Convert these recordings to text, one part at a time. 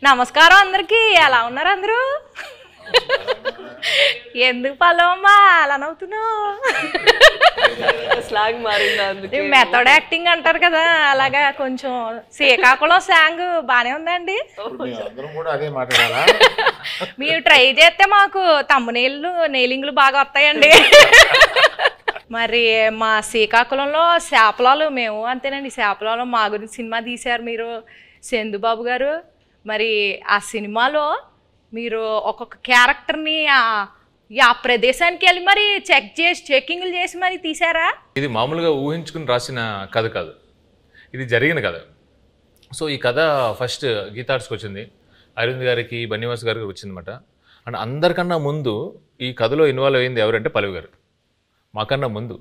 నమస్కారం అందరికి. ఎలా ఉన్నారు అందరూ? ఎందుకు పల్లవమ్మా అలా నవ్వుతున్నావు? స్లాంగ్ మారిందా? అందుకే మెథడ్ యాక్టింగ్ అంటారు కదా, అలాగా కొంచెం శ్రీకాకుళం స్లాంగ్ బానే ఉందండి. మీరు ట్రై చేస్తే మాకు తమ్మునీళ్ళు నెయిలింగ్లు బాగా వస్తాయండి. మరి మా శ్రీకాకుళంలో చేపలాలు మేము అంతేనండి. చేపలాలు మా గురించి సినిమా తీశారు మీరు, చందుబాబు గారు. మరి ఆ సినిమాలో మీరు ఒక్కొక్క క్యారెక్టర్ని ఆ ప్రదేశానికి వెళ్ళి మరి చెకింగ్లు చేసి మరి తీసారా? ఇది మామూలుగా ఊహించుకుని రాసిన కథ కాదు, ఇది జరిగిన కథ. సో ఈ కథ ఫస్ట్ గీతార్ట్స్కి వచ్చింది, అరవింద్ గారికి, బన్నివాస్ గారికి వచ్చిందన్నమాట. అండ్ అందరికన్నా ముందు ఈ కథలో ఇన్వాల్వ్ అయింది ఎవరంటే పల్లవి గారు. మాకన్నా ముందు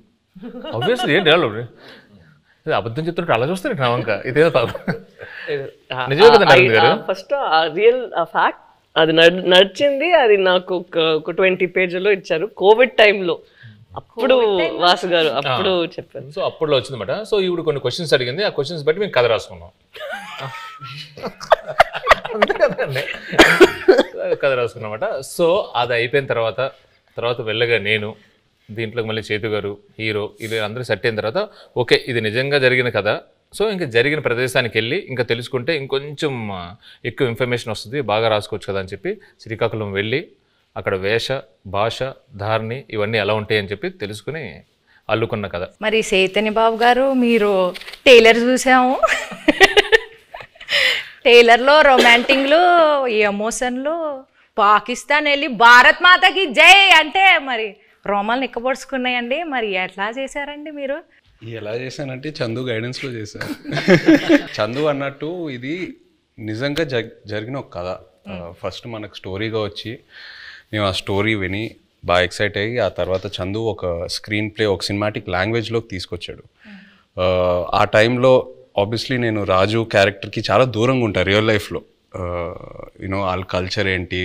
ఆబ్వియస్లీ ఏంటి అబద్ధం చెప్తుంటే అలా చూస్తారు నా వంక. ఇదేదో నిజమే కదండి అరవింద్ గారు. ఫస్ట్ రియల్ ఫ్యాక్ట్ అది నడిచింది. అది నాకు ఒక 20 పేజీలో ఇచ్చారు కోవిడ్ టైంలో. అప్పుడు వాసు గారు అప్పుడు చెప్పారు. సో అప్పుడులో వచ్చిందన్నమాట. సో ఇప్పుడు కొన్ని క్వశ్చన్స్ అడిగింది, ఆ క్వశ్చన్స్ బట్టి మేము కథ రాసుకున్నాం. కథ రాసుకున్నమాట. సో అది అయిపోయిన తర్వాత వెళ్ళగా నేను దీంట్లోకి మళ్ళీ చేతు గారు హీరో ఇది అందరూ సెట్ అయిన తర్వాత ఓకే ఇది నిజంగా జరిగిన కథ. సో ఇంకా జరిగిన ప్రదేశానికి వెళ్ళి ఇంకా తెలుసుకుంటే ఇంకొంచెం ఎక్కువ ఇన్ఫర్మేషన్ వస్తుంది, బాగా రాసుకోవచ్చు కదా అని చెప్పి శ్రీకాకుళం వెళ్ళి అక్కడ వేష భాష ధారణి ఇవన్నీ ఎలా ఉంటాయి అని చెప్పి తెలుసుకుని అల్లుకున్న కథ. మరి చైతన్య బాబు గారు మీరు టైలర్ చూసాము. టైలర్లో రొమాంటిక్లు, ఎమోషన్లు, పాకిస్తాన్ వెళ్ళి భారత్ మాతకి జై అంటే మరి రోమాలు నిక్కబొడుచుకున్నాయండి. మరి ఎట్లా చేశారండి మీరు? ఎలా చేశానంటే చందు గైడెన్స్లో చేశాను. చందు అన్నట్టు ఇది నిజంగా జరిగిన ఒక కథ. ఫస్ట్ మనకు స్టోరీగా వచ్చి మేము ఆ స్టోరీ విని బాగా ఎక్సైట్ అయ్యి ఆ తర్వాత చందు ఒక స్క్రీన్ ప్లే ఒక సినిమాటిక్ లాంగ్వేజ్లోకి తీసుకొచ్చాడు. ఆ టైంలో ఆబ్వియస్లీ నేను రాజు క్యారెక్టర్కి చాలా దూరంగా ఉంటాను రియల్ లైఫ్లో. యూనో వాళ్ళ కల్చర్ ఏంటి,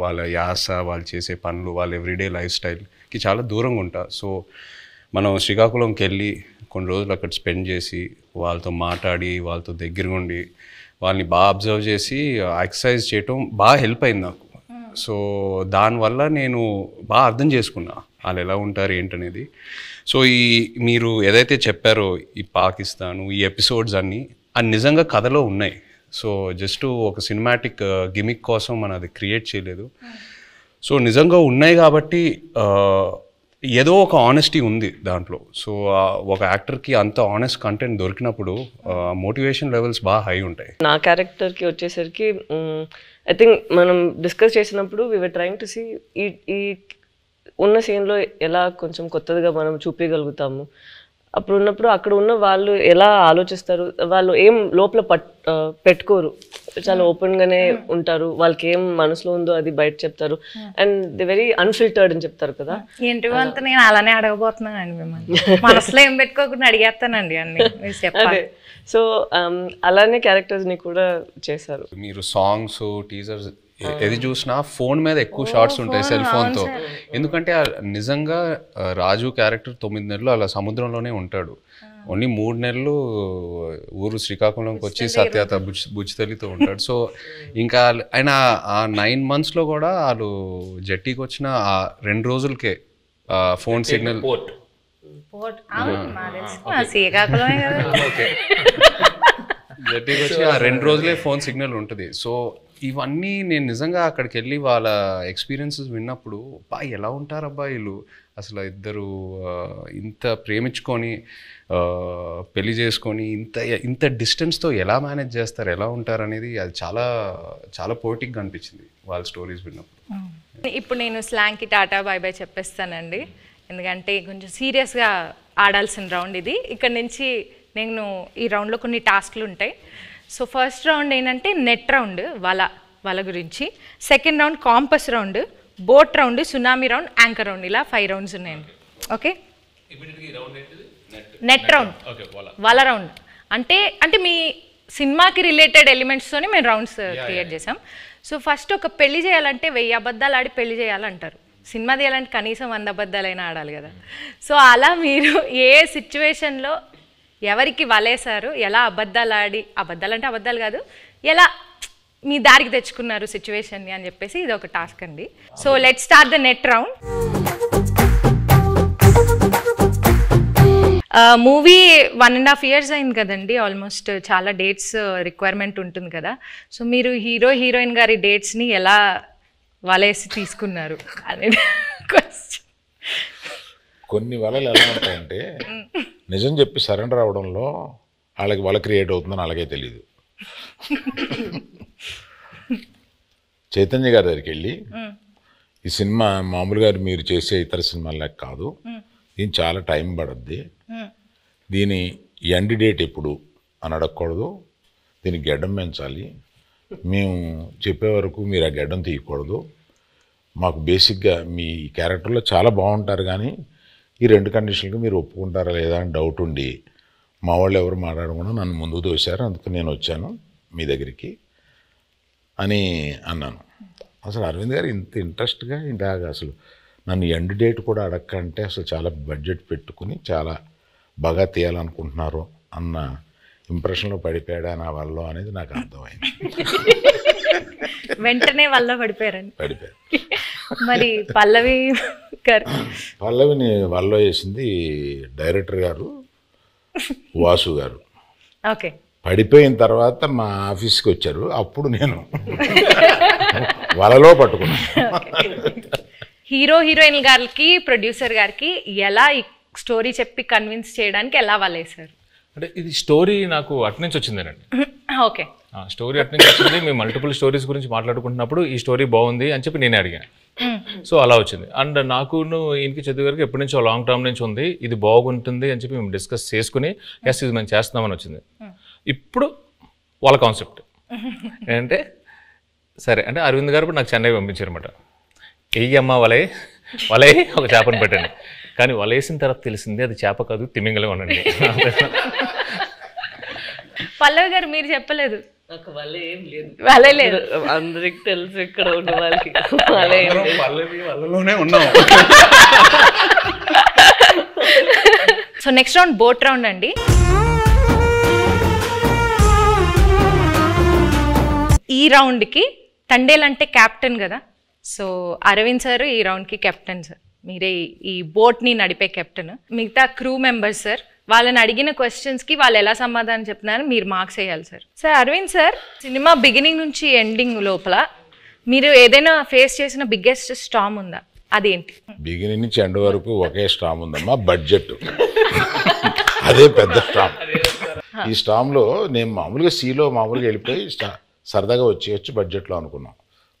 వాళ్ళ యాస, వాళ్ళు చేసే పనులు, వాళ్ళ ఎవ్రీడే లైఫ్ స్టైల్కి చాలా దూరంగా ఉంటా. సో మనం శ్రీకాకుళంకి వెళ్ళి కొన్ని రోజులు అక్కడ స్పెండ్ చేసి వాళ్ళతో మాట్లాడి వాళ్ళతో దగ్గరగా ఉండి వాళ్ళని బాగా అబ్జర్వ్ చేసి ఎక్సర్సైజ్ చేయటం బాగా హెల్ప్ అయింది నాకు. సో దానివల్ల నేను బాగా అర్థం చేసుకున్నా వాళ్ళు ఎలా ఉంటారు ఏంటనేది. సో మీరు ఏదైతే చెప్పారో ఈ పాకిస్తాను ఈ ఎపిసోడ్స్ అన్నీ అది నిజంగా కథలో ఉన్నాయి. సో జస్ట్ ఒక సినిమాటిక్ గిమిక్ కోసం మనం అది క్రియేట్ చేయలేదు. సో నిజంగా ఉన్నాయి కాబట్టి ఏదో ఒక ఆనెస్టీ ఉంది దాంట్లో. సో ఒక యాక్టర్కి అంత ఆనెస్ట్ కంటెంట్ దొరికినప్పుడు మోటివేషన్ లెవెల్స్ బాగా హై ఉంటాయి. నా క్యారెక్టర్కి వచ్చేసరికి ఐ థింక్ మనం డిస్కస్ చేసినప్పుడు we were trying to see ఈ ఉన్న సీన్లో ఎలా కొంచెం కొత్తగా మనం చూపించగలుగుతాము. అప్పుడు ఉన్నప్పుడు అక్కడ ఉన్న వాళ్ళు ఎలా ఆలోచిస్తారు, వాళ్ళు ఏం లోపల పెట్టుకోరు, చాలా ఓపెన్గానే ఉంటారు. వాళ్ళకి ఏం మనసులో ఉందో అది బయట చెప్తారు. అండ్ ది వెరీ అన్ఫిల్టర్డ్ అని చెప్తారు కదా. ఏంటి అంతా నేను అలానే అడగబోతున్నానండి మిమ్మల్ని. మనసులో ఏం పెట్టుకోకుండా అడిగేస్తానండి అన్ని చెప్పాలి. సో అలానే క్యారెక్టర్స్ని కూడా చేశారు. మీరు సాంగ్స్ టీజర్స్ ఏది చూసినా ఫోన్ మీద ఎక్కువ షార్ట్స్ ఉంటాయి సెల్ ఫోన్తో. ఎందుకంటే నిజంగా రాజు క్యారెక్టర్ 9 నెలలు అలా సముద్రంలోనే ఉంటాడు. ఓన్లీ 3 నెలలు ఊరు శ్రీకాకుళంకి వచ్చి సత్యత బుజ్జితల్లితో ఉంటాడు. సో ఇంకా ఆయన ఆ 9 monthsలో కూడా వాళ్ళు జట్టీకి వచ్చిన ఆ 2 రోజులకే ఫోన్ సిగ్నల్ జట్టీకి వచ్చి ఆ 2 రోజులే ఫోన్ సిగ్నల్ ఉంటుంది. సో ఇవన్నీ నేను నిజంగా అక్కడికి వెళ్ళి వాళ్ళ ఎక్స్పీరియన్సెస్ విన్నప్పుడు ఎలా ఉంటారు అబ్బాయిలు అసలు ఇద్దరు ఇంత ప్రేమించుకొని పెళ్లి చేసుకొని ఇంత డిస్టెన్స్తో ఎలా మేనేజ్ చేస్తారు, ఎలా ఉంటారు అనేది అది చాలా చాలా పోయిటిక్గా అనిపించింది వాళ్ళ స్టోరీస్ విన్నప్పుడు. ఇప్పుడు నేను స్లాంగ్కి టాటా బాయ్ బాయ్ చెప్పేస్తానండి, ఎందుకంటే కొంచెం సీరియస్గా ఆడాల్సిన రౌండ్ ఇది. ఇక్కడ నుంచి నేను ఈ రౌండ్లో కొన్ని టాస్క్లు ఉంటాయి. సో ఫస్ట్ రౌండ్ ఏంటంటే నెట్ రౌండ్, వాళ్ళ గురించి. Second round campus round, boat round, tsunami round, anchor round, ఇలా 5 rounds ఉన్నాయండి. ఓకే, నెట్ రౌండ్ వాళ్ళ రౌండ్ అంటే మీ సినిమాకి రిలేటెడ్ ఎలిమెంట్స్తోనే మేము రౌండ్స్ క్రియేట్ చేసాం. సో ఫస్ట్ ఒక పెళ్లి చేయాలంటే 1000 అబద్ధాలు ఆడి పెళ్లి చేయాలంటారు. సినిమా తీయాలంటే కనీసం 100 అబద్ధాలైనా ఆడాలి కదా. సో అలా మీరు ఏ సిచ్యువేషన్లో ఎవరికి వలేశారు, ఎలా అబద్ధాలు ఆడి, అబద్ధాలు అంటే అబద్ధాలు కాదు, ఎలా మీ దారికి తెచ్చుకున్నారు సిచ్యువేషన్ని అని చెప్పేసి ఇది ఒక టాస్క్ అండి. So let's start the net round. Movie 1.5 years అయింది కదండి, ఆల్మోస్ట్ చాలా డేట్స్ రిక్వైర్మెంట్ ఉంటుంది కదా. సో మీరు హీరోయిన్ గారి డేట్స్ని ఎలా వలేసి తీసుకున్నారు అనేది క్వశ్చన్. కొన్ని వలలు ఎలా ఉంటాయంటే నిజం చెప్పి సరెండర్ అవడంలో వాళ్ళకి వల క్రియేట్ అవుతుందని అలాగే తెలియదు. చైతన్య గారి దగ్గరికి వెళ్ళి ఈ సినిమా మామూలుగా మీరు చేసే ఇతర సినిమాలకు కాదు, దీని చాలా టైం పడుద్ది, దీని ఎండ్ డేట్ ఎప్పుడు అని అడగకూడదు, దీనికి గడ్డం పెంచాలి, మేము చెప్పే వరకు మీరు ఆ గడ్డం తీయకూడదు, మాకు బేసిక్గా మీ క్యారెక్టర్లో చాలా బాగుంటారు కానీ ఈ 2 కండిషన్లకు మీరు ఒప్పుకుంటారా లేదా అని డౌట్ ఉండి మా వాళ్ళు ఎవరు మాట్లాడకుండా నన్ను ముందుకు తోశారు, అందుకు నేను వచ్చాను మీ దగ్గరికి అని అన్నాను. అసలు అరవింద్ గారు ఇంత ఇంట్రెస్ట్గా ఇలాగ అసలు నన్ను ఎండ్ డేట్ కూడా అడగకంటే అసలు చాలా బడ్జెట్ పెట్టుకుని చాలా బాగా తీయాలనుకుంటున్నారు అన్న ఇంప్రెషన్లో పడిపోయాడా నా వల్ల అనేది నాకు అర్థమైంది. వెంటనే వల్ల పడిపోయారండి. పడిపోయారు. మరి పల్లవిని వల్ల వేసింది డైరెక్టర్ గారు వాసు గారు. ఓకే. పడిపోయిన తర్వాత మా ఆఫీస్కి వచ్చారు, అప్పుడు నేను వలలో పట్టుకున్నాను. హీరోయిన్ గారికి ప్రొడ్యూసర్ గారికి ఎలా ఈ స్టోరీ చెప్పి కన్విన్స్ చేయడానికి ఎలా వలేసారు? అంటే ఇది స్టోరీ నాకు అట్నుంచి వచ్చిందేనండి. ఓకే. స్టోరీ అట్నుంచి వచ్చింది. మేము మల్టిపుల్ స్టోరీస్ గురించి మాట్లాడుకుంటున్నప్పుడు ఈ స్టోరీ బాగుంది అని చెప్పి నేనే అడిగాను. సో అలా వచ్చింది. అండ్ నాకు ఈయనకి చదువు గారికి ఎప్పటి నుంచో లాంగ్ టర్మ్ నుంచి ఉంది, ఇది బాగుంటుంది అని చెప్పి మేము డిస్కస్ చేసుకుని ఎస్ ఇది మేము చేస్తున్నామని వచ్చింది. ఇప్పుడు వాళ్ళ కాన్సెప్ట్ ఏంటంటే సరే అంటే అరవింద్ గారు నాకు చెన్నై పంపించారన్నమాట. ఎయ్యమ్మ వలే ఒక చేపను పెట్టండి, కానీ వలేసిన తర్వాత తెలిసింది అది చేప కాదు తిమింగలం అనండి. పల్లవి గారు మీరు చెప్పలేదు. నాకు వల్ల ఏం లేదు, వలే లేదు, అందరికి తెలుసు ఇక్కడ ఉన్న వాళ్ళకి వల్ల ఏం లేదు. వల్లలోనే ఉన్నాం. So next round boat round అండి. ఈ రౌండ్కి తండేల్ అంటే క్యాప్టెన్ కదా, సో అరవింద్ సార్ ఈ రౌండ్కి కెప్టెన్ సార్, మీరే ఈ బోట్ని నడిపే కెప్టెన్. మిగతా క్రూ మెంబర్స్ సార్ వాళ్ళని అడిగిన క్వశ్చన్స్కి వాళ్ళు ఎలా సమాధానం చెప్తున్నారో మీరు మార్క్స్ వేయాలి sir. Sir Arvind sir, cinema beginning నుంచి ఎండింగ్ లోపల మీరు ఏదైనా ఫేస్ చేసిన బిగ్గెస్ట్ స్టామ్ ఉందా? అదేంటి? బిగినింగ్ నుంచి ఎండ్ వరకు ఒకే స్టామ్ ఉందమ్మా, బడ్జెట్. అదే పెద్ద స్టామ్. ఈ స్టామ్లో నేను మామూలుగా సీలో మామూలుగా వెళ్ళిపోయి సరదాగా వచ్చి బడ్జెట్లో అనుకున్నాం,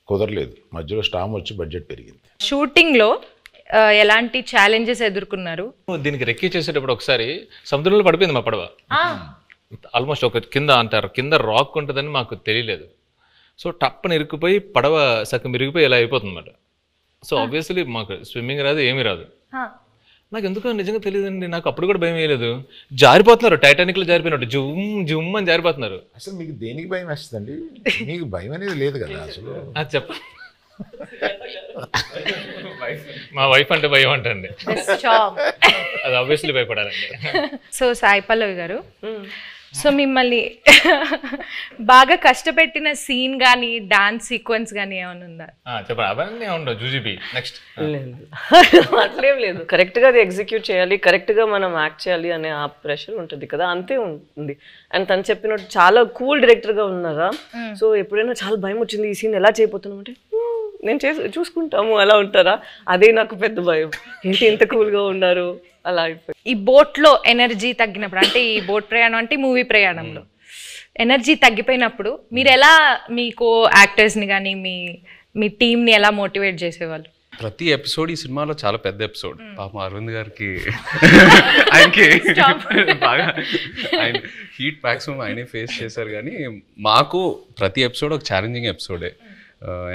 కుదరలేదు. మధ్యలో స్టామ్ వచ్చి బడ్జెట్ పెరిగింది. షూటింగ్లో ఎలాంటి ఛాలెంజెస్ ఎదుర్కొన్నారు? దీనికి రెక్కి చేసేటప్పుడు ఒకసారి సముద్రంలో పడిపోయింది మా పడవ. ఆల్మోస్ట్ ఒక కింద అంటారు కింద రాక్ ఉంటుందని మాకు తెలియలేదు. సో టప్పని ఇరుక్కుపోయి పడవ సగం ఇరిగిపోయి ఇలా అయిపోతుంది అన్నమాట. సో ఆబ్వియస్లీ మాకు స్విమ్మింగ్ రాదు, ఏమీ రాదు. నాకు ఎందుకో నిజంగా తెలియదండి, నాకు అప్పుడు కూడా భయం వేయలేదు. జారిపోతున్నారు, టైటానిక్లో జారిపోయినట్టు జుమ్ అని జారిపోతున్నారు. అసలు మీకు దేనికి భయం వేస్తుందండి? మీకు భయం అనేది లేదు కదా అసలు. అది చెప్ప మా వైఫ్ అంటే భయం అంటండి, అది ఆబ్వియస్లీ భయపడాలండి. సో సాయి పల్లవి గారు, సో మిమ్మల్ని బాగా కష్టపెట్టిన సీన్ కానీ డాన్స్ సీక్వెన్స్ కానీ ఏమైనా ఉందా? చెప్పండి. అవన్నీ ఉండవు జూజీబీ. నెక్స్ట్ అట్లేం లేదు, కరెక్ట్గా అది ఎగ్జిక్యూట్ చేయాలి, కరెక్ట్గా మనం యాక్ట్ చేయాలి అనే ఆ ప్రెషర్ ఉంటుంది కదా, అంతే ఉంటుంది. అండ్ తను చెప్పినట్టు చాలా కూల్ డైరెక్టర్గా ఉన్నారా. సో ఎప్పుడైనా చాలా భయం వచ్చింది ఈ సీన్ ఎలా చేయబోతున్నాం అంటే నేను చూసుకుంటాము అలా ఉంటారా, అదే నాకు పెద్ద భయం. ఏంటి ఇంత కూల్గా ఉన్నారు అలా అయిపోయి. ఈ బోట్లో ఎనర్జీ తగ్గినప్పుడు, అంటే ఈ బోట్ ప్రయాణం అంటే మూవీ ప్రయాణంలో ఎనర్జీ తగ్గిపోయినప్పుడు మీరు ఎలా మీ కో యాక్టర్స్ని కానీ మీ టీంని ఎలా మోటివేట్ చేసేవాళ్ళు? ప్రతి ఎపిసోడ్ ఈ సినిమాలో చాలా పెద్ద ఎపిసోడ్. పాపం అరవింద్ గారికి ఆయనకి బాగా ఆయన హీట్ మ్యాక్సిమం ఆయనే ఫేస్ చేశారు. కానీ మాకు ప్రతి ఎపిసోడ్ ఒక ఛాలెంజింగ్ ఎపిసోడే.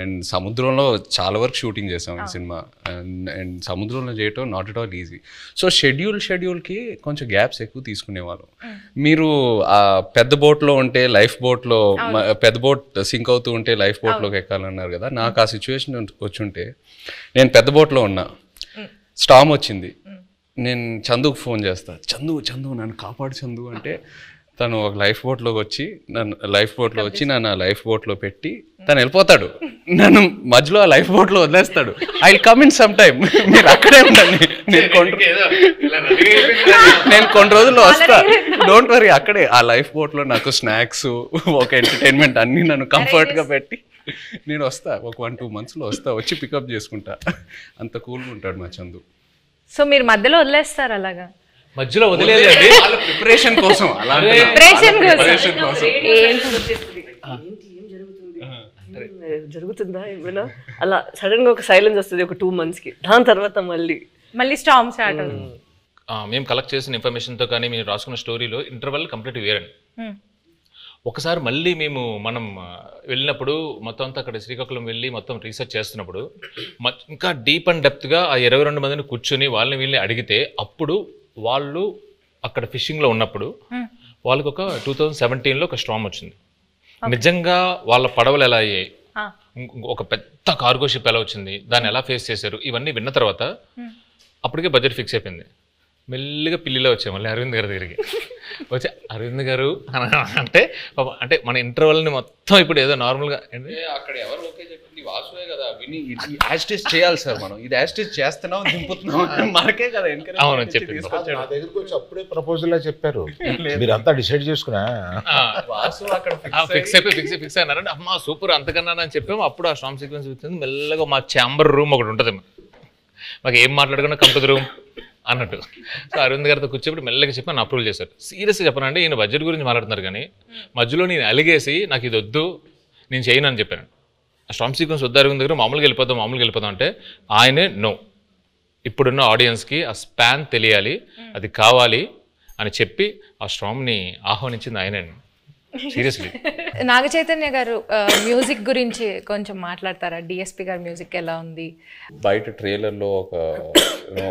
అండ్ సముద్రంలో చాలా వరకు షూటింగ్ చేసాం ఈ సినిమా. అండ్ సముద్రంలో చేయటం not at all easy. So షెడ్యూల్కి కొంచెం గ్యాప్స్ ఎక్కువ తీసుకునేవాళ్ళం. మీరు ఆ పెద్ద బోట్లో ఉంటే లైఫ్ బోట్లో, పెద్ద బోట్ సింక్ అవుతూ ఉంటే లైఫ్ బోట్లోకి ఎక్కాలన్నారు కదా, నాకు ఆ సిచ్యువేషన్ వచ్చుంటే నేను పెద్ద బోట్లో ఉన్నా, స్టామ్ వచ్చింది, నేను చందుకు ఫోన్ చేస్తా, చందు నన్ను కాపాడు చందు అంటే తను ఒక లైఫ్ బోట్లోకి వచ్చి నన్ను లైఫ్ బోట్లో పెట్టి తను వెళ్ళిపోతాడు, నన్ను మధ్యలో ఆ లైఫ్ బోట్లో వదిలేస్తాడు. I will come in some time, మీరు అక్కడే ఉండండి, నేను కొన్ని రోజుల్లో వస్తా, డోంట్ వరీ. అక్కడే ఆ లైఫ్ బోట్లో నాకు స్నాక్స్, ఒక ఎంటర్టైన్మెంట్ అన్నీ నన్ను కంఫర్ట్గా పెట్టి నేను వస్తా, ఒక 1-2 monthsలో వస్తా, వచ్చి పికప్ చేసుకుంటా. అంత కూల్గా ఉంటాడు మా చందు. సో మీరు మధ్యలో వదిలేస్తారు అలాగా? మధ్యలో వదిలేదండి, ప్రిపరేషన్ కోసం, జరుగుతుందా ఏమైనా అలా సడన్ గా ఒక సైలెన్స్ వస్తుంది ఒక 2 monthsకి, దాని తర్వాత మళ్ళీ స్టార్మ్ స్టార్ట్ అవుతుంది. మేము కలెక్ట్ చేసిన ఇన్ఫర్మేషన్తో కానీ మీరు రాసుకున్న స్టోరీలో ఇంటర్వల్ కంప్లీట్ వేరండి. ఒకసారి మళ్ళీ మనం వెళ్ళినప్పుడు మొత్తం అంతా అక్కడ శ్రీకాకుళం వెళ్ళి మొత్తం రీసెర్చ్ చేస్తున్నప్పుడు ఇంకా డీప్ అండ్ డెప్త్గా ఆ 22 మందిని కూర్చొని వాళ్ళని వీళ్ళని అడిగితే అప్పుడు వాళ్ళు అక్కడ ఫిషింగ్లో ఉన్నప్పుడు వాళ్ళకి ఒక 2017లో ఒక స్టార్మ్ వచ్చింది. నిజంగా వాళ్ళ పడవలు ఎలా అయ్యాయి, ఒక పెద్ద కార్గో షిప్ ఎలా వచ్చింది, దాన్ని ఎలా ఫేస్ చేశారు, ఇవన్నీ విన్న తర్వాత అప్పటికే బడ్జెట్ ఫిక్స్ అయిపోయింది. మెల్లిగా పిల్లిలో వచ్చాయి మళ్ళీ అరవింద్ గారి దగ్గరికి వచ్చి, అరవింద్ గారు అంటే మన ఇంటర్వెల్ని మొత్తం ఇప్పుడు ఏదో నార్మల్గా అక్కడ ఎవరు ఓకే చెప్పింది వాసువే కదా, విని యాస్టేజ్ చేయాలి సార్, మనం ఇది యాస్టేజ్ చేస్తున్నాం దింపుతున్నాం మనకే కదా ఎంకరేజ్. అవును చెప్పింది. నా దగ్గరికి వచ్చి అప్పుడే ప్రపోజల్ చెప్పారు, మీరంతా డిసైడ్ చేసుకున్నా వాసు అక్కడ ఫిక్స్ అయినారంటే అమ్మా సూపర్ అంతకన్నా అని చెప్పాము. అప్పుడు ఆ స్టార్మ్ సీక్వెన్స్ వచ్చింది. మెల్లగా మా ఛాంబర్ రూమ్ ఒకటి ఉంటుంది, మాకు ఏం మాట్లాడుకున్నా కంపెనీ రూమ్ అన్నట్టు. సో అరవింద్ గారితో కూర్చోబెట్టి మెల్లగా చెప్పి నన్ను అప్రూవల్ చేశారు. సీరియస్గా చెప్పనండి, ఈయన బడ్జెట్ గురించి మాట్లాడుతున్నారు కానీ మధ్యలో నేను అలిగేసి నాకు ఇది వద్దు నేను చేయను అని చెప్పాను. ఆ స్టార్మ్ సీక్వెన్స్ వద్దు అరవింద్ దగ్గర, మామూలుగా వెళ్ళిపోదాం అంటే ఆయనే నో, ఇప్పుడున్న ఆడియన్స్కి ఆ స్పాన్ తెలియాలి, అది కావాలి అని చెప్పి ఆ స్టార్మ్ని ఆహ్వానించింది ఆయనే. సీరియస్లీ. నాగ చైతన్య గారు మ్యూజిక్ గురించి కొంచెం మాట్లాడతారా? డిఎస్పి గారి మ్యూజిక్ ఎలా ఉంది? బయట ట్రైలర్లో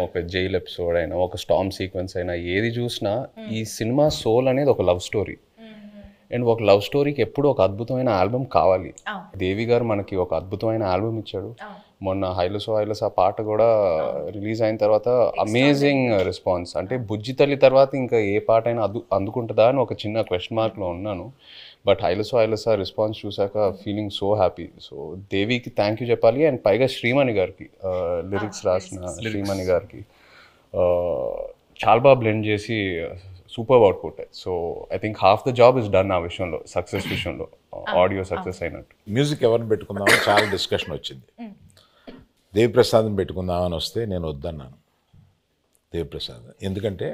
ఒక జైల్ ఎపిసోడ్ అయినా, ఒక స్టార్మ్ సీక్వెన్స్ అయినా, ఏది చూసినా ఈ సినిమా సోల్ అనేది ఒక లవ్ స్టోరీ. అండ్ ఒక లవ్ స్టోరీకి ఎప్పుడు ఒక అద్భుతమైన ఆల్బమ్ కావాలి. దేవి గారు మనకి ఒక అద్భుతమైన ఆల్బమ్ ఇచ్చాడు. మొన్న హైలసో పాట కూడా రిలీజ్ అయిన తర్వాత అమేజింగ్ రెస్పాన్స్. అంటే బుజ్జి తల్లి తర్వాత ఇంకా ఏ పాట అయినా అందుకుంటుందా అని ఒక చిన్న క్వశ్చన్ మార్క్లో ఉన్నాను. బట్ హైలసో రెస్పాన్స్ చూసాక ఫీలింగ్ సో హ్యాపీ. సో దేవికి థ్యాంక్ యూ చెప్పాలి. అండ్ పైగా శ్రీమణి గారికి, లిరిక్స్ రాసిన శ్రీమణి గారికి చాలా బాగా బ్లెండ్ చేసి super output. So I think half the job is done ఆ విషయంలో, సక్సెస్ విషయంలో, ఆడియో సక్సెస్ అయినట్టు. మ్యూజిక్ ఎవరిని పెట్టుకుందామని చాలా డిస్కషన్ వచ్చింది. దేవిప్రసాద్ని పెట్టుకుందామని వస్తే నేను వద్దన్నాను దేవిప్రసాద్, ఎందుకంటే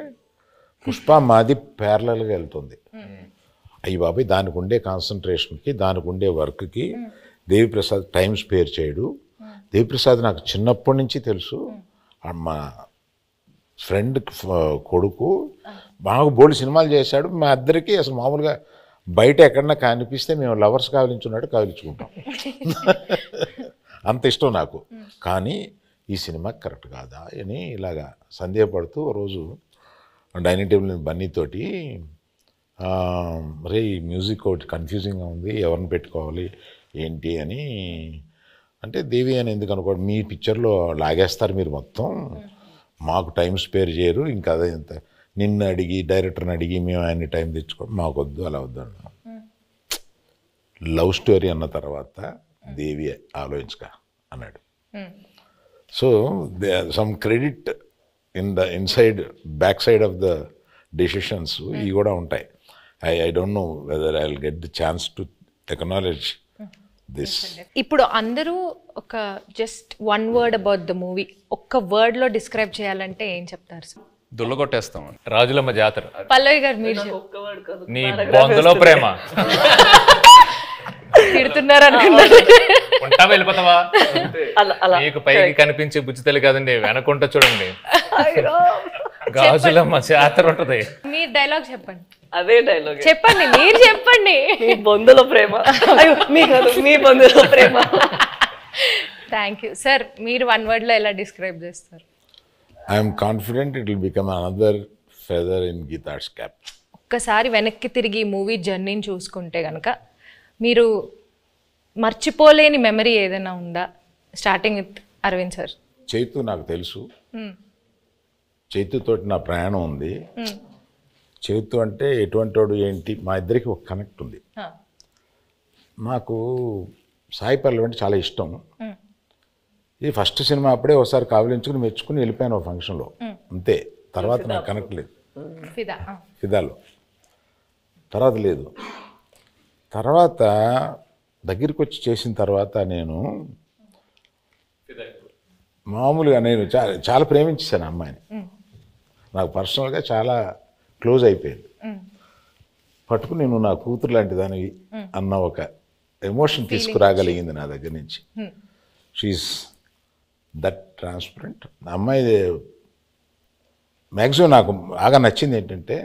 పుష్ప మాది ప్యారలల్గా వెళ్తుంది. అయ్యి బాబాయ్ దానికి ఉండే కాన్సన్ట్రేషన్కి, దానికి ఉండే వర్క్కి దేవిప్రసాద్ టైం స్పేర్ చేయడు. దేవిప్రసాద్ నాకు చిన్నప్పటి నుంచి తెలుసు, మా ఫ్రెండ్ కొడుకు బాగా బోల్డ్ సినిమాలు చేశాడు. మా ఇద్దరికి అసలు మామూలుగా బయట ఎక్కడన్నా కనిపిస్తే మేము లవర్స్ కావలించున్నట్టు కావలించుకుంటాం, అంత ఇష్టం నాకు. కానీ ఈ సినిమా కరెక్ట్ కాదా అని ఇలాగా సందేహపడుతూ రోజు డైనింగ్ టేబుల్ బన్నీతోటి మరే ఈ మ్యూజిక్ ఒకటి కన్ఫ్యూజింగ్గా ఉంది, ఎవరిని పెట్టుకోవాలి ఏంటి అని అంటే, దేవి అని ఎందుకు అనుకోండి, మీ పిక్చర్లో లాగేస్తారు మీరు మొత్తం, మాకు టైం స్పేర్ చేయరు, ఇంకా అదే ఇంత నిన్ను అడిగి డైరెక్టర్ని అడిగి మేము ఆయన్ని టైం తెచ్చుకోండి, మాకు వద్దు, అలా వద్దు అన్నాం. లవ్ స్టోరీ అన్న తర్వాత దేవి ఆలోచించక అన్నాడు. So some credit inside back side of the decisions ఇవి కూడా ఉంటాయి. I don't know whether I will get the chance to acknowledge this. ఇప్పుడు అందరూ ఒక just 1 word about the movie, ఒక్క వర్డ్లో డిస్క్రైబ్ చేయాలంటే ఏం చెప్తారు సార్? దుల్లగొట్టేస్తాం. రాజులమ్మ జాతర. పల్లవి గారు మీరు నీ బొందులో ప్రేమ. తిడుతున్నారు అనుకున్నారు. ఉంటా వెళ్ళిపోతావా? మీకు పైకి కనిపించే బుజ్జి తల్లి కాదండి, వెనకుంటా చూడండి గాజులమ్మ జాతర ఉంటది. మీరు డైలాగ్ చెప్పండి. అదే డైలాగ్ చెప్పండి, మీరు చెప్పండి. మీ బొందులో ప్రేమ, మీ బొందులో ప్రేమ. Thank you sir. మీరు 1 wordలో ఎలా డిస్క్రైబ్ చేస్తారు? I'm confident it will become another feather in Geetha's cap. ఒక్కసారి వెనక్కి తిరిగి మూవీ జర్నీని చూసుకుంటే కనుక మీరు మర్చిపోలేని మెమరీ ఏదైనా ఉందా? Starting with Arvind sir. Chaitu నాకు తెలుసు, చైతుతోటి నా ప్రయాణం ఉంది. చేతు అంటే ఎటువంటి వాడు ఏంటి, మా ఇద్దరికి ఒక కనెక్ట్ ఉంది. నాకు సాయి పల్లవి అంటే చాలా ఇష్టం. ఇది ఫస్ట్ సినిమా అప్పుడే ఒకసారి కావలించుకుని మెచ్చుకుని వెళ్ళిపోయాను ఒక ఫంక్షన్లో, అంతే. తర్వాత నాకు కనెక్ట్ లేదు ఫిదాలో, తర్వాత లేదు. తర్వాత దగ్గరికి వచ్చి చేసిన తర్వాత నేను మామూలుగా నేను చాలా ప్రేమించేశాను అమ్మాయిని. నాకు పర్సనల్గా చాలా క్లోజ్ అయిపోయింది. పట్టుకుని నేను నా కూతురు లాంటి దానివి అన్న ఒక ఎమోషన్ తీసుకురాగలిగింది నా దగ్గర నుంచి. She is that transparent. అమ్మాయి మ్యాక్సిమం నాకు బాగా నచ్చింది ఏంటంటే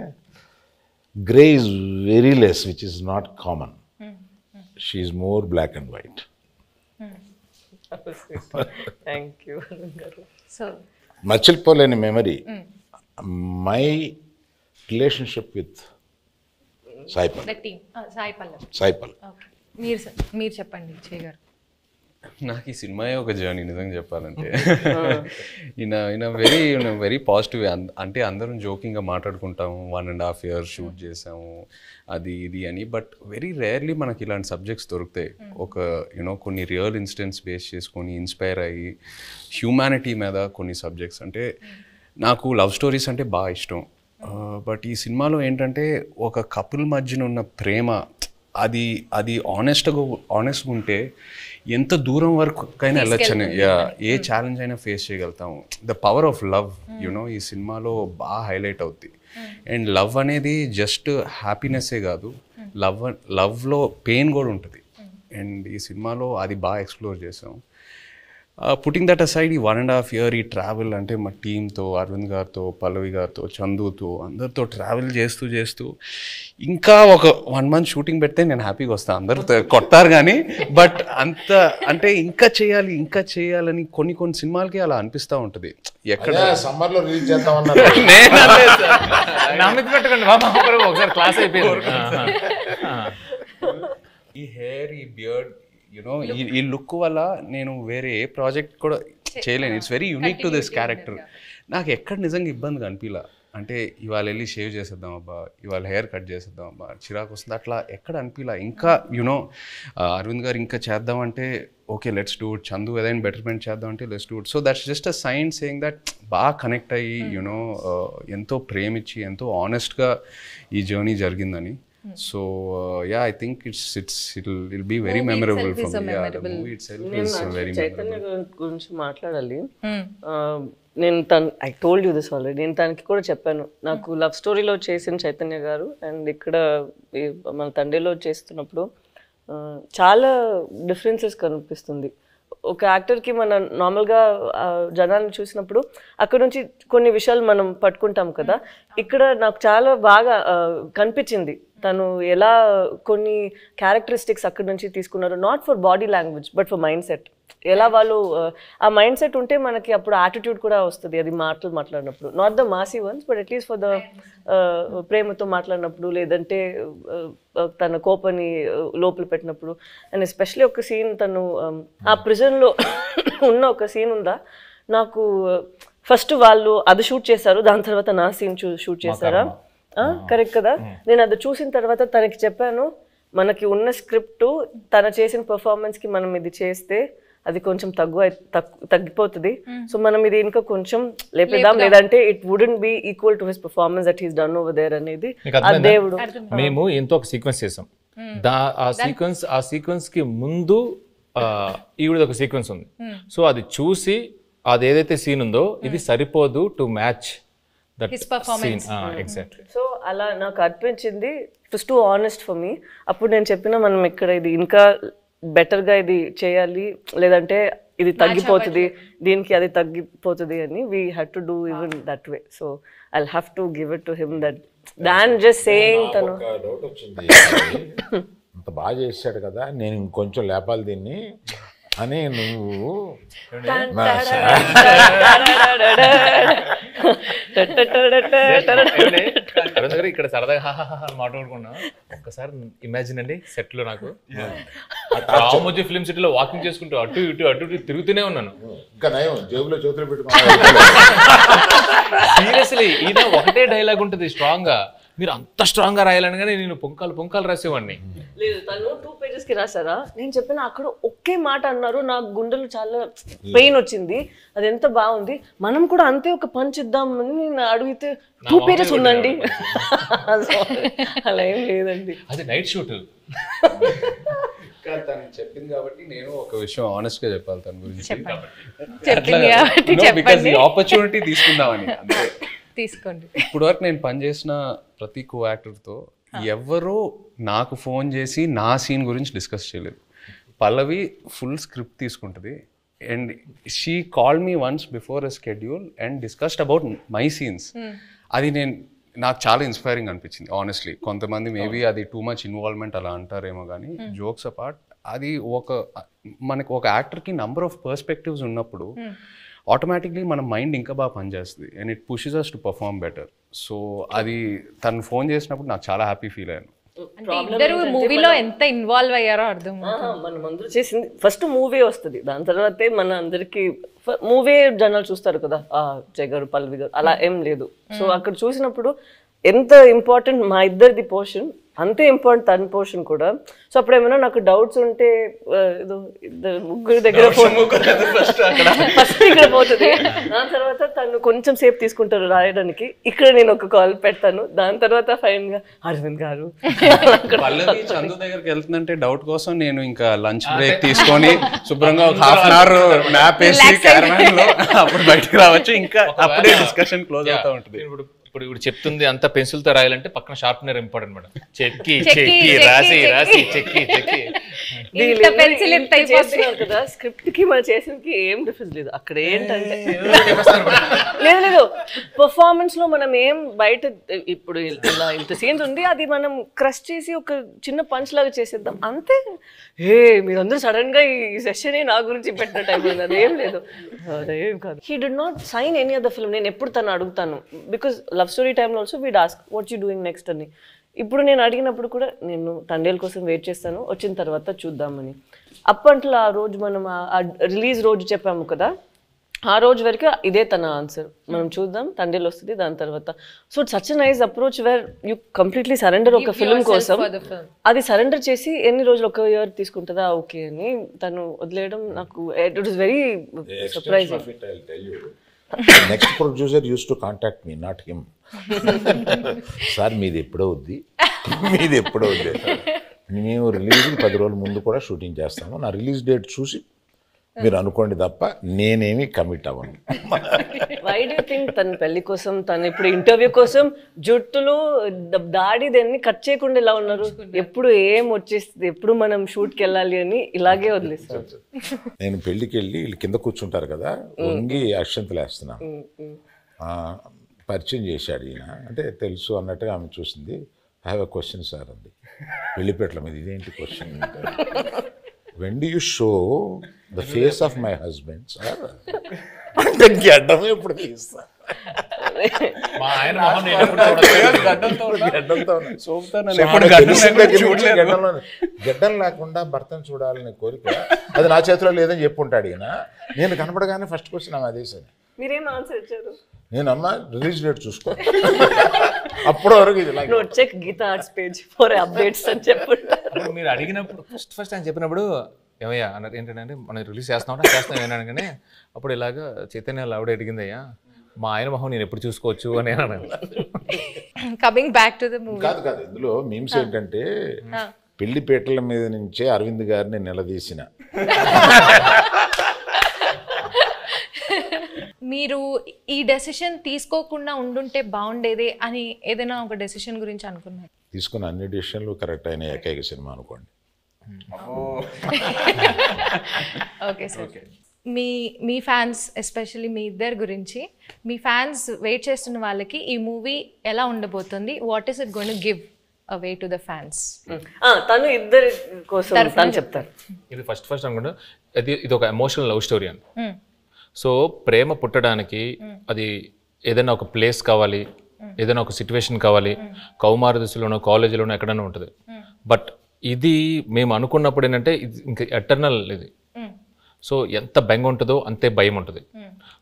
grey is very less, which is not common. She is more black and white. Thank you. మర్చిపోలేని memory my relationship with Sai Pallavi. మీరు చెప్పండి విజయ్ గారు. నాకు ఈ సినిమాయే ఒక జర్నీ నిజంగా చెప్పాలంటే. ఈయన వెరీ పాజిటివ్. అంటే అందరం జోకింగ్గా మాట్లాడుకుంటాము, 1.5 years షూట్ చేసాము అది ఇది అని. బట్ వెరీ రేర్లీ మనకి ఇలాంటి సబ్జెక్ట్స్ దొరుకుతాయి. ఒక కొన్ని రియల్ ఇన్సిడెంట్స్ బేస్ చేసుకొని ఇన్స్పైర్ అయ్యి హ్యూమానిటీ మీద కొన్ని సబ్జెక్ట్స్. అంటే నాకు లవ్ స్టోరీస్ అంటే బాగా ఇష్టం. బట్ ఈ సినిమాలో ఏంటంటే ఒక కపుల్ మధ్యన ఉన్న ప్రేమ అది ఆనెస్ట్గా ఉంటే ఎంత దూరం వరకైనా వెళ్ళొచ్చని, ఏ ఛాలెంజ్ అయినా ఫేస్ చేయగలుగుతాము. ద పవర్ ఆఫ్ లవ్ ఈ సినిమాలో బాగా హైలైట్ అవుద్ది. అండ్ లవ్ అనేది జస్ట్ హ్యాపీనెస్సే కాదు, లవ్లో పెయిన్ కూడా ఉంటుంది. అండ్ ఈ సినిమాలో అది బాగా ఎక్స్ప్లోర్ చేసాం. పుట్టింగ్ దట్ అసైడ్, ఈ 1.5 years ఈ ట్రావెల్ అంటే మా టీంతో, అరవింద్ గారితో, పల్లవి గారితో, చందుతో అందరితో ట్రావెల్ చేస్తూ ఇంకా ఒక 1 month షూటింగ్ పెడితే నేను హ్యాపీగా వస్తాను. అందరూ కొట్టారు కానీ, బట్ అంత అంటే ఇంకా చేయాలని కొన్ని సినిమాలకి అలా అనిపిస్తూ ఉంటుంది. ఎక్కడ సమ్మర్లో రిలీజ్ చేద్దామన్నారు. ఈ హెయిర్, ఈ బియర్డ్, ఈ లుక్ వల్ల నేను వేరే ఏ ప్రాజెక్ట్ కూడా చేయలేను. It's very unique to this character. నాకు ఎక్కడ నిజంగా ఇబ్బందిగా అనిపించలా. అంటే ఇవాళ వెళ్ళి షేవ్ చేసేద్దాం అబ్బా, ఇవాళ హెయిర్ కట్ చేసేద్దాం అబ్బా, చిరాకు వస్తుంది, అట్లా ఎక్కడ అనిపించలా. ఇంకా అరవింద్ గారు ఇంకా చేద్దామంటే okay let's do it, Chandu ఏదైనా బెటర్మెంట్ చేద్దామంటే let's do it. So that's just a sign saying that బాగా కనెక్ట్ అయ్యి ఎంతో ప్రేమించి ఎంతో ఆనెస్ట్గా ఈ జర్నీ జరిగిందని. So yeah, I think it'll be very memorable for me. Yeah, the movie itself is very memorable. Chaitanya గురించి మాట్లాడాలి. నేను I told you this already. నేను తనకి కూడా చెప్పాను, నాకు లవ్ స్టోరీలో చేసిన చైతన్య గారు అండ్ ఇక్కడ మన తండ్రిలో చేస్తున్నప్పుడు చాలా డిఫరెన్సెస్ కనిపిస్తుంది. ఒక యాక్టర్కి మనం నార్మల్గా జనాన్ని చూసినప్పుడు అక్కడ నుంచి కొన్ని విషయాలు మనం పట్టుకుంటాం కదా. ఇక్కడ నాకు చాలా బాగా కనిపించింది తను ఎలా కొన్ని క్యారెక్టరిస్టిక్స్ అక్కడి నుంచి తీసుకున్నారు. Not for body language but for mind set. ఎలా వాళ్ళు ఆ మైండ్ సెట్ ఉంటే మనకి అప్పుడు యాటిట్యూడ్ కూడా వస్తుంది. అది మాట్లాడినప్పుడు, not the Masih once but at least for the ప్రేమతో మాట్లాడినప్పుడు, లేదంటే తన కోపాన్ని లోపల పెట్టినప్పుడు. అండ్ ఎస్పెషలీ ఒక సీన్ తను ఆ ప్రిజన్లో ఉన్న ఒక సీన్ ఉందా, నాకు ఫస్ట్ వాళ్ళు అది షూట్ చేశారు, దాని తర్వాత నా సీన్ షూట్ చేశారా, కరెక్ట్ కదా. నేను అది చూసిన తర్వాత తనకి చెప్పాను, మనకి ఉన్న స్క్రిప్ట్ తన చేసిన పర్ఫార్మెన్స్కి మనం ఇది చేస్తే అది కొంచెం తగ్గిపోతుంది. సో మనం ఇది ఇంకా కొంచెం లేపేద్దాం, లేదంటే it wouldn't be equal to his performance that he's done over there అనేది ఆ దేవుడు. మేము ఎంతో ఒక సీక్వెన్స్ చేసాం. ఆ సీక్వెన్స్ కి ముందు ఈవిడ ఒక సీక్వెన్స్ ఉంది. సో అది చూసి అది ఏదైతే సీన్ ఉందో ఇది సరిపోదు to match that scene. Exactly. So అలా నాకు అనిపించింది. It was too honest for me. అప్పుడు నేను చెప్పిన మనం ఇక్కడ ఇది ఇంకా బెటర్గా ఇది చేయాలి, లేదంటే ఇది తగ్గిపోతుంది, దీనికి అది తగ్గిపోతుంది అని. We had to do even that way. So I'll have to give it to him that than just saying. తను డౌట్ వచ్చింది, అంత బాగా చేశాడు కదా, నేను ఇంకొంచెం లేపాలి దీన్ని అని. నువ్వు ఇక్కడ సరదాగా మాట్లాడుకున్నా. ఒక్కసారి ఇమాజిన్ అండి, సెట్ లో నాకు రామోజీ ఫిల్మ్ సిటీలో వాకింగ్ చేసుకుంటూ అటు ఇటు తిరుగుతూనే ఉన్నాను. ఇంకా నయం జేబులో చేతులు పెట్టుకున్నాను. సీరియస్లీ ఈయన ఒకటే డైలాగ్ ఉంటుంది స్ట్రాంగ్ గా, మీరు అంత స్ట్రాంగ్గా రాయాలని కానీ నేను పొంకాలు రాసేవాడిని. లేదు, తను 2 పేజెస్కి రాసారా, నేను చెప్పిన అక్కడ ఒకే మాట అన్నారు, నాకు గుండెలు చాలా పెయిన్ వచ్చింది, అది ఎంత బాగుంది, మనం కూడా అంతే ఒక పంచ్ ఇద్దామని నేను అడిగితే 2 పేజెస్ ఉందండి. అలా ఏం లేదండి, అది నైట్ షూట్. తను చెప్పింది కాబట్టి నేను ఒక విషయం ఆనెస్ట్ గా చెప్పాలి తన గురించి. బికాజ్ ఈ ఆపర్చునిటీ తీసుకుందామని అంతే. తీసుకోండి. ఇప్పుడు వరకు నేను పనిచేసిన ప్రతి కో యాక్టర్తో ఎవరో నాకు ఫోన్ చేసి నా సీన్ గురించి డిస్కస్ చేయలేదు. పల్లవి ఫుల్ స్క్రిప్ట్ తీసుకుంటుంది and she call me once before a schedule and discussed about my scenes. అది నాకు చాలా ఇన్స్పైరింగ్ అనిపించింది ఆనెస్ట్లీ. కొంతమంది మేబీ అది టూ మచ్ ఇన్వాల్వ్మెంట్ అలా అంటారేమో, కానీ జోక్స్ అపార్ట్ అది మనకు ఒక యాక్టర్కి నంబర్ ఆఫ్ పర్స్పెక్టివ్స్ ఉన్నప్పుడు ఆటోమేటిక్లీ మన మైండ్ ఇంకా బాగా పనిచేస్తుంది and it pushes us to perform better. So అది తను ఫోన్ చేసినప్పుడు నాకు చాలా హ్యాపీ ఫీల్ అయ్యాను. ఇద్దరు మూవీలో ఎంత ఇన్వాల్వ్ అయ్యారో అర్థం. మనం అందరూ చేసింది ఫస్ట్ మూవీ వస్తుంది, దాని తర్వాతే మన అందరికి మూవీ జనాలు చూస్తారు కదా, జయ గారు పల్లవి గారు అలా ఏం లేదు. సో అక్కడ చూసినప్పుడు ఎంత ఇంపార్టెంట్ మా ఇద్దరిది పోర్షన్, అంతే ఇంపార్టెంట్ తన పోర్షన్ కూడా. సో అప్పుడు ఏమైనా నాకు డౌట్స్ ఉంటే ఏదో ముగ్గురు దగ్గర ఫస్ట్ ఇక్కడ పోతుంది, దాని తర్వాత తను కొంచెం సేపు తీసుకుంటారు రాయడానికి, ఇక్కడ నేను ఒక కాల్ పెడతాను, దాని తర్వాత ఫైన్ గా అరవింద్ గారు. పల్లవి చందు దగ్గరికి వెళ్తుందంటే డౌట్ కోసం నేను ఇంకా లంచ్ బ్రేక్ తీసుకొని శుభ్రంగా ఒక ½ an hour న్యాప్ వేసి క్యారవాన్ లో అప్పుడు బయటకు రావచ్చు, ఇంకా అప్పుడే డిస్కషన్ క్లోజ్ అవుతా ఉంటుంది. ఇప్పుడు చెప్తుంది అంత పెన్సిల్ తో రాయాలంటే పక్కన షార్ప్నర్ ఇంపార్టెంట్ మేడం. చెక్కి చెక్కి రాసి రాసి చెక్కి చెక్కి చేస్తున్నారు కదా, స్క్రిప్ట్ కి మనం చేసినకి ఏం డిఫరెన్స్ లేదు. అక్కడ ఏంటంటే లేదు పర్ఫార్మెన్స్ లో మనం ఏం బయట ఇప్పుడు ఇలా ఇంత సీన్స్ ఉంది, అది మనం క్రష్ చేసి ఒక చిన్న పంచ్ లాగా చేసేద్దాం అంతే. మీరందరూ సడన్ గా ఈ సెషన్ నా గురించి పెట్టిన టైం ఉంది, అదేం లేదు, అదేం కాదు. He did not sign any other film. నేను ఎప్పుడు తను అడుగుతాను, బికాస్ లవ్ స్టోరీ టైంలో also we'd ask what you doing next అని. ఇప్పుడు నేను అడిగినప్పుడు కూడా నేను తండేల్ కోసం వెయిట్ చేస్తాను, వచ్చిన తర్వాత చూద్దామని. అప్పట్లో ఆ రోజు మనం రిలీజ్ రోజు చెప్పాము కదా, ఆ రోజు వరకు ఇదే తన ఆన్సర్, మనం చూద్దాం తండేల్ వస్తుంది దాని తర్వాత. So such a nice approach where you completely surrender ఒక ఫిల్మ్ కోసం. అది సరెండర్ చేసి ఎన్ని రోజులు, ఒక ఇయర్ తీసుకుంటుందా ఓకే అని తను వదిలేయడం నాకు it was very surprising. Next producer use to contact me, not him. Sir మీది ఎప్పుడవుద్ది, మీది ఎప్పుడవుద్ది, మేము రిలీజ్కి 10 రోజుల ముందు కూడా షూటింగ్ చేస్తాము, నా రిలీజ్ డేట్ చూసి మీరు అనుకోండి తప్ప నేనేమి కమిట్ అవ్వను. వై డూ థింక్ తన పెళ్లి కోసం, తను ఇప్పుడు ఇంటర్వ్యూ కోసం జుట్టులు దాడి దాన్ని కట్ చేయకుండా ఇలా ఉన్నారు? ఎప్పుడు ఏం వచ్చేస్తుంది, ఎప్పుడు మనం షూట్కి వెళ్ళాలి అని ఇలాగే వదిలేస్తారు. నేను పెళ్లికి వెళ్ళి వీళ్ళు కింద కూర్చుంటారు కదా, వంగి అక్షంతలు వేస్తున్నాను. పరిచయం చేశాడు ఈయన, అంటే తెలుసు అన్నట్టుగా ఆమె చూసింది. I have a question sir అంది, పెళ్లిపేటల మీద. ఇదేంటి క్వశ్చన్ అంటే, when do you show the face of my husband sir అంటే గడ్డం ఎప్పుడు తీస్తా, గడ్డం లేకుండా భర్తను చూడాలనే కోరిక అది నా చేతిలో లేదని చెప్పుంటాడు ఈయన. నేను కనపడగానే ఫస్ట్ క్వశ్చన్ ఆమె అదే సార్. మీరేం ఆన్సర్ ఇచ్చారు? నేను అమ్మా రిలీజ్ డేట్ చూసుకో, అప్పటి వరకు check Geetha Arts page for updates అని చెప్పండి. మీరు అడిగినప్పుడు ఫస్ట్ ఆయన చెప్పినప్పుడు ఏమయ్యా అన్నారు, ఏంటంటే మనం రిలీజ్ చేస్తాం ఏమన్నాను, కానీ అప్పుడు ఇలాగా చైతన్య ఆవిడ అడిగిందయ్యా మా ఆయన మొహం నేను ఎప్పుడు చూసుకోవచ్చు అని అన్నాను. Coming back to the movie. కాదు కాదు, ఇందులో మీమ్స్ ఏంటంటే పెళ్లిపేటల మీద నుంచే అరవింద్ గారిని నిలదీసిన. మీరు ఈ డెసిషన్ తీసుకోకుండా ఉండుంటే బాగుండేది అని ఏదైనా ఒక డెసిషన్ గురించి అనుకున్నారు? తీసుకున్న అన్ని డెసిషన్లు కరెక్ట్ అయిన ఏకైక సినిమా అనుకోండి. ఓకే సార్, మీ ఫ్యాన్స్ ఎస్పెషల్లీ మీ ఇద్దరి గురించి, మీ ఫ్యాన్స్ వెయిట్ చేస్తున్న వాళ్ళకి ఈ మూవీ ఎలా ఉండబోతుంది, what is it going to give away to the fans? తను ఇద్దరి కోసం తను చెప్తారు. ఇది ఫస్ట్ అనుకుంటా, ఇది ఒక ఎమోషనల్ లవ్ స్టోరీ అని. సో ప్రేమ పుట్టడానికి అది ఏదైనా ఒక ప్లేస్ కావాలి, ఏదైనా ఒక సిచ్యువేషన్ కావాలి, కౌమార దశలోనో కాలేజీలోనో ఎక్కడైనా ఉంటుంది. బట్ ఇది మేము అనుకున్నప్పుడు ఏంటంటే ఇది ఇంకా ఎటర్నల్ ఇది. సో ఎంత బెంగ ఉంటుందో అంతే భయం ఉంటుంది.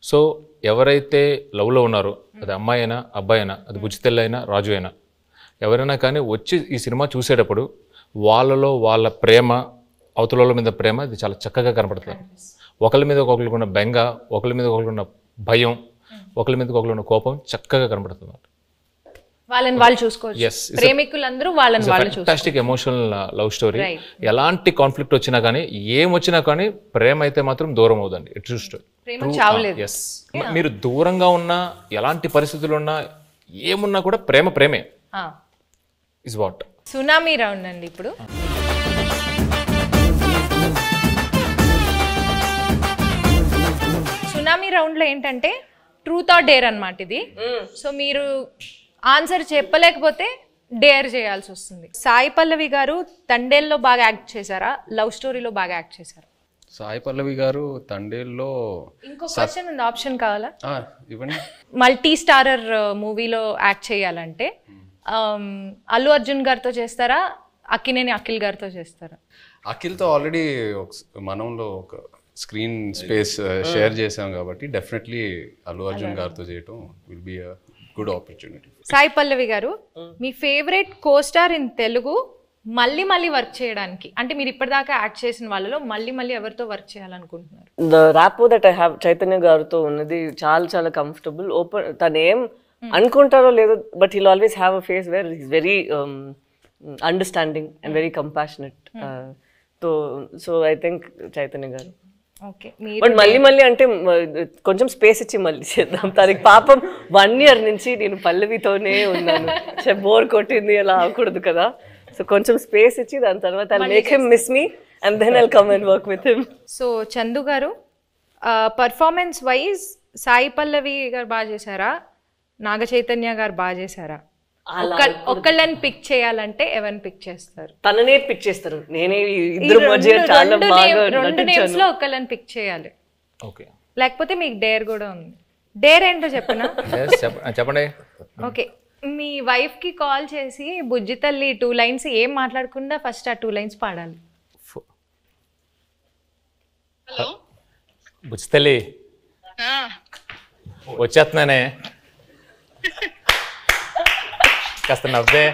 సో ఎవరైతే లవ్లో ఉన్నారో, అది అమ్మాయి అయినా అబ్బాయి అయినా, అది బుజ్జితెల్లి అయినా రాజు అయినా, ఎవరైనా కానీ వచ్చి ఈ సినిమా చూసేటప్పుడు వాళ్ళలో వాళ్ళ ప్రేమ, అవతల మీద ప్రేమ ఇది చాలా చక్కగా కనపడుతుంది. ఒకరి మీద ఒకరికి ఉన్న బెంగ, ఒకరి మీద ఒకరికి ఉన్న భయం, ఒకరి మీద ఒకరికి ఉన్న కోపం చక్కగా కనపడుతుంది. వాళ్ళని వాళ్ళు చూసుకోవచ్చు. Yes, ప్రేమికులందరూ వాళ్ళని వాళ్ళు ఫ్యాంటాస్టిక్ ఎమోషనల్ లవ్ స్టోరీ. ఎలాంటి కాన్ఫ్లిక్ట్ వచ్చినా కానీ, ఏం వచ్చినా కానీ ప్రేమ అయితే మాత్రం దూరం అవుదండి. ఇట్స్ ప్రేమ చావలేదు. ఎస్, మీరు దూరంగా ఉన్నా, ఎలాంటి పరిస్థితులు ఉన్నా, ఏమున్నా కూడా ప్రేమ ప్రేమే. Is what. సునామీ రౌండ్ అండి ఇప్పుడు. సునామీ రౌండ్లో ఏంటంటే ట్రూత్ ఆర్ డేర్ అన్నమాట ఇది. సో మీరు ఆన్సర్ చెప్పలేకపోతే డేర్ చేయాల్సి వస్తుంది. సాయి పల్లవి గారు తండేల్లో బాగా యాక్ట్ చేశారా, లవ్ స్టోరీలో బాగా యాక్ట్ చేశారా? సాయి పల్లవి గారు తండేల్లో ఇంకో క్వశ్చన్ ఉంది, ఆప్షన్ కావాలా? ఇవ్వండి. మల్టీ స్టారర్ మూవీలో యాక్ట్ చేయాలంటే అల్లు అర్జున్ గారితో చేస్తారా, అక్కినేని అఖిల్ గారితో చేస్తారా? అఖిల్తో ఆల్రెడీ మనంలో ఒక స్క్రీన్ స్పేస్ షేర్ చేసాం కాబట్టి డెఫినెట్లీ అల్లు అర్జున్ గారితో చేయటం will be a good opportunity. Sai Pallavi గారు, మీ ఫేవరెట్ కోస్టార్ ఇన్ తెలుగు మళ్ళీ మళ్ళీ వర్క్ చేయడానికి, అంటే మీరు ఇప్పటిదాకా యాక్ట్ చేసిన వాళ్ళలో మళ్ళీ మళ్ళీ ఎవరితో వర్క్ చేయాలనుకుంటున్నారు? The rapport that I have Chaitanya గారితో ఉన్నది చాలా చాలా కంఫర్టబుల్. ఓపెన్, తను ఏం అనుకుంటారో లేదో, but he'll always have a face where is very understanding and very compassionate. So I think Chaitanya గారు. ఓకే, బట్ మళ్ళీ మళ్ళీ అంటే కొంచెం స్పేస్ ఇచ్చి మళ్ళీ చేద్దాం. తనకి పాపం 1 year నుంచి నేను పల్లవితోనే ఉన్నాను, బోర్ కొట్టింది, అలా అవ్వకూడదు కదా. సో కొంచెం స్పేస్ ఇచ్చి దాని తర్వాత I'll make him miss me and then I'll come and work with him. So Chandu గారు, పర్ఫార్మెన్స్ వైజ్ సాయి పల్లవి గారు బాగా చేశారా, నాగ చైతన్య గారు బాగా చేశారా? ఒక్కళ్ళని పిక్ చేయాలంటే ఎవరిని పిక్ చేస్తారు? తననే పిక్ చేస్తారు. నేనే ఇద్దరు మధ్య చాలా బాగా రెండు నేమ్స్ లో ఒక్కళ్ళని పిక్ చేయాలి. ఓకే, లేకపోతే మీకు డేర్ కూడా ఉంది. డేర్ ఏంటో చెప్పనా? చెప్పండి. ఓకే, మీ వైఫ్ కి కాల్ చేసి బుజ్జి తల్లి 2 lines ఏం మాట్లాడకుండా ఫస్ట్ ఆ 2 lines పాడాలి. బుజ్జి తల్లి వచ్చేస్తున్నానే, కాస్త నవ్వే.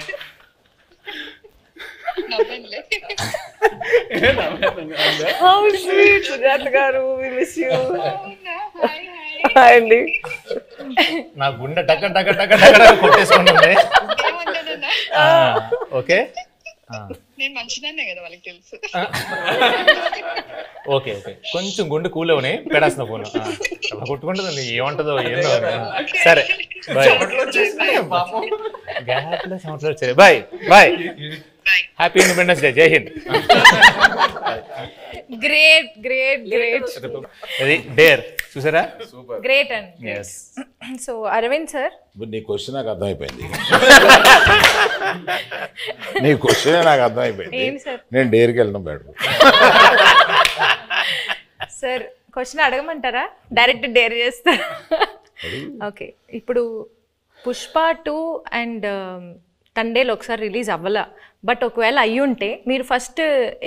How sweet, సుజాత గారు, we miss you. హాయ్ అండి. నా గుండె టక టక టక టక కొట్టేసుకుంటుంది. ఓకే, నేను మంచిదాన్నే కదా వాళ్ళకి తెలుసు. ఓకే ఓకే, కొంచెం గుండె కూల్ అవని పెడాల్సిన ఫోన్ అలా కొట్టుకుంటుందండి, ఏమంటుందో ఏందో. సరే బాయ్, గ్యాప్లో సంవత్సరాలు వచ్చాయి. Bye bye, happy independence day, Jai Hind. Great great great. అది డేర్ చూసారా? గ్రేట్ అండి. సో అరవింద్ సార్, నీ క్వశ్చన్ నాకు అర్థమైపోయింది. నీ క్వశ్చన్ నాకు అర్థమైపోయింది. నేను డేర్కి వెళ్ళడం బెటర్. సార్ క్వశ్చన్ అడగమంటారా, డైరెక్ట్ డేర్ చేస్తారా? ఓకే, ఇప్పుడు పుష్ప 2 అండ్ తండేలు ఒకసారి రిలీజ్ అవ్వాల, బట్ ఒకవేళ అయ్యుంటే మీరు ఫస్ట్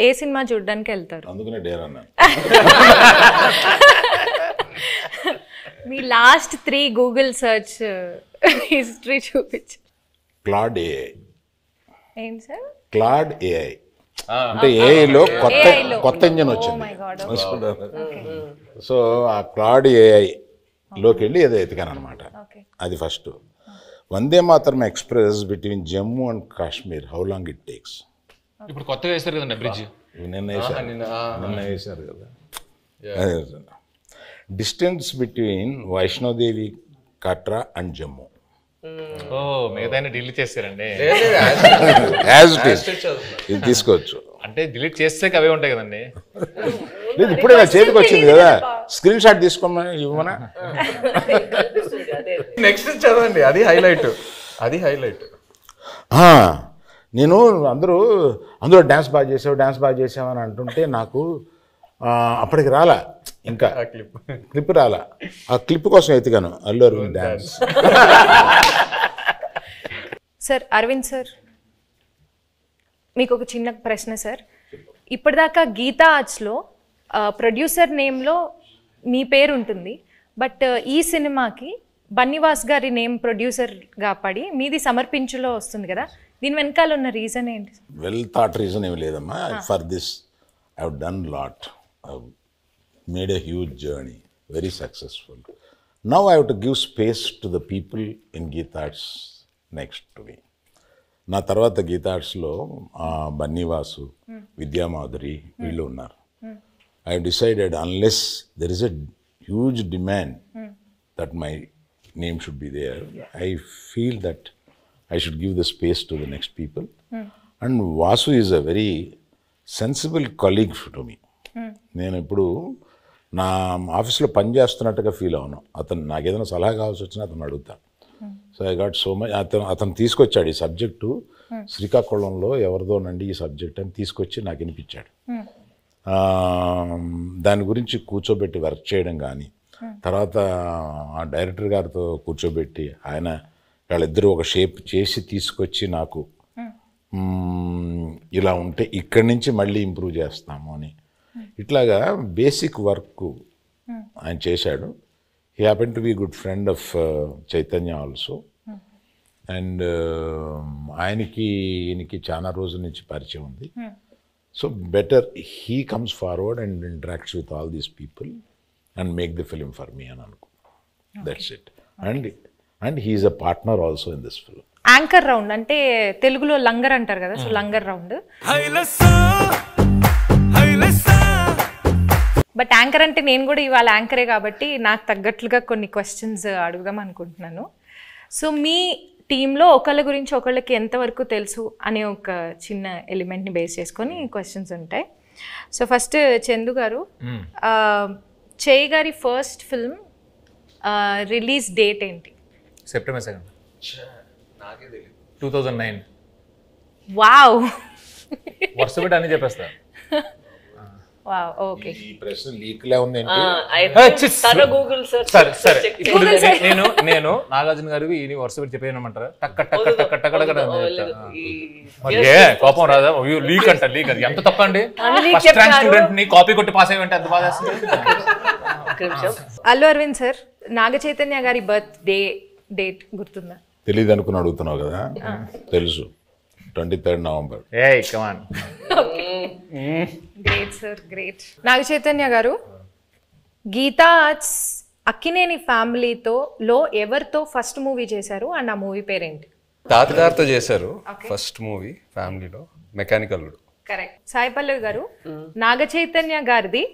ఏ సినిమా చూడడానికి వెళ్తారు? అందుకనే డేర్ అన్నాను. మీ లాస్ట్ 3 గూగుల్ సర్చ్ హిస్టరీ చూపించు. Claude AI. ఏంటి సార్? క్లాడ్ ఏఐ అంటే ఏఐలో కొత్త ఇంజన్ వచ్చింది. సో ఆ క్లాడ్ ఏఐ లోకి వెళ్ళి ఏదో ఎతికాను అనమాట. అది first. Vande Mataram express between Jammu and Kashmir, how long it takes? ఇప్పుడు కొత్తగా వేస్తారు కదండి బ్రిడ్జ్. నిన్న వేశారు కదా. Distance between Vaishno Devi Katra and Jammu. ఓ, మిగతా డిలీట్ చేస్తారండి. యాజ్ ఇట్ ఈస్ ఇది తీసుకోవచ్చు. అంటే డిలీట్ చేస్తే అవే ఉంటాయి కదండి. లేదు, ఇప్పుడే నా చేతికి వచ్చింది కదా, స్క్రీన్ షాట్ తీసుకోమని ఇవ్వమనా? నెక్స్ట్ చదవండి, అది హైలైట్. అది హైలైట్. నేను అందులో డ్యాన్స్ బాగా చేసావు అని అంటుంటే నాకు అప్పటికి రాలా, ఇంకా క్లిప్ రాలా. ఆ క్లిప్ కోసం ఎతికాను Allu Aravind dance. Sir Arvind sir, మీకు ఒక చిన్న ప్రశ్న సార్. ఇప్పటిదాకా గీతా ఆర్ట్స్లో ప్రొడ్యూసర్ నేమ్లో మీ పేరు ఉంటుంది, బట్ ఈ సినిమాకి బన్నీవాస్ గారి నేమ్ ప్రొడ్యూసర్గా పడి మీది సమర్పించులో వస్తుంది కదా, దీని వెనకాల ఉన్న రీజన్ ఏంటి? వెల్ థాట్ రీజన్ ఏమి లేదమ్మా. For this I have done lot, I made a huge journey, very successful. Now I have to give space to the people in Geetha Arts next to me. నా తర్వాత గీతార్ట్స్లో బన్నీవాసు, విద్యామాధురి వీళ్ళు ఉన్నారు. I have decided unless there is a huge demand that my name should be there, I feel that I should give the space to the next people. And Vasu is a very sensible colleague to me. నేను ఇప్పుడు నా ఆఫీస్లో పనిచేస్తున్నట్టుగా feel అవును. అతను నాకు ఏదైనా సలహా కావాల్సి వచ్చినా అతను అడుగుతాను. So I got so much. అతను తీసుకొచ్చాడు ఈ సబ్జెక్టు, శ్రీకాకుళంలో ఎవరిదోనండి ఈ సబ్జెక్ట్ అని తీసుకొచ్చి నాకు వినిపించాడు. దాని గురించి కూర్చోబెట్టి వర్క్ చేయడం కానీ, తర్వాత ఆ డైరెక్టర్ గారితో కూర్చోబెట్టి ఆయన వాళ్ళిద్దరూ ఒక షేప్ చేసి తీసుకొచ్చి నాకు ఇలా ఉంటే ఇక్కడి నుంచి మళ్ళీ ఇంప్రూవ్ చేస్తాము అని ఇట్లాగా బేసిక్ వర్క్ ఆయన చేశాడు. He happen to be good friend of Chaitanya also. And ఈయనకి చాలా రోజుల నుంచి పరిచయం ఉంది. So better he comes forward and interacts with all these people and make the film for me and Anku. That's it. And he is a partner also in this film. Anchor round అంటే తెలుగులో లంగర్ అంటారు కదా, so langar round. But anchor అంటే నేను కూడా ఇవాళ యాంకరే కాబట్టి నాకు తగ్గట్లుగా కొన్ని క్వశ్చన్స్ అడుగుదాం అనుకుంటున్నాను. సో మీ టీంలో ఒకళ్ళ గురించి ఒకళ్ళకి ఎంతవరకు తెలుసు అనే ఒక చిన్న ఎలిమెంట్ని బేస్ చేసుకొని క్వశ్చన్స్ ఉంటాయి. సో ఫస్ట్ చందు గారు, చేయి గారి ఫస్ట్ ఫిల్మ్ రిలీజ్ డేట్ ఏంటి? September 2nd, 2009. వావ్, వరుస పెట్టి అన్ని చెప్పేస్తా. Wow, okay. ఈ ప్రశ్న లీక్లే ఉంది. సరే ఇప్పుడు నేను నాగార్జున గారికి ఈ వరుస పెట్టి చెప్పేయమంటారా? టక్క టక్క టక్క టక్క కోపం రాదా? లీక్ అంట, లీక్ అది ఎంత తప్పండి. ఫస్ట్ ర్యాంక్ స్టూడెంట్ ని కాపీ కొట్టి పాస్ అయ్యంటే ఎంత బాధ. అల్లు అరవింద్ సార్, నాగ చైతన్య గారి బర్త్ డేట్ గుర్తుందా? తెలీదు అనుకుని అడుగుతున్నావు కదా. తెలుసు, 23rd November. ఏయ్ come on. Great sir, great. Naga Chaitanya గారు, గీతా ఆర్ట్స్ అక్కినేని ఫ్యామిలీతో ఎవరితో ఫస్ట్ మూవీ చేశారు అండ్ ఆ మూవీ పేరేంటి? తాతగారితో చేశారు ఫస్ట్ మూవీ ఫ్యామిలీలో, మెకానికల్. కరెక్ట్. సాయి పల్లవి గారు, నాగ చైతన్య గారిది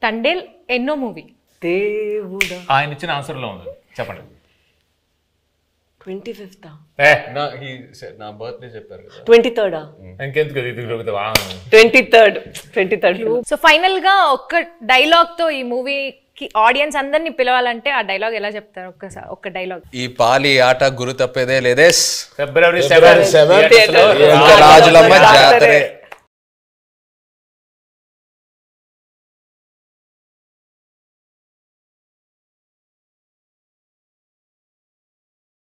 తండేల్ ఎన్నో మూవీ? దేవుడా, ఆయన ఇచ్చిన ఆన్సర్ లో ఉంది, చెప్పండి. 25th. నా బర్త్డే చెప్పారు కదా, 23rd. ఇంకెందుకు 23rd. సో ఫైనల్ గా ఒక్క డైలాగ్ తో ఈ మూవీకి ఆడియన్స్ అందరినీ పిలవాలంటే ఆ డైలాగ్ ఎలా చెప్తారు? ఒక్క డైలాగ్. ఈ పాలి ఆట గురు తప్పేదే లేదేస్, February 7 రాజులమ్మ జాతరే.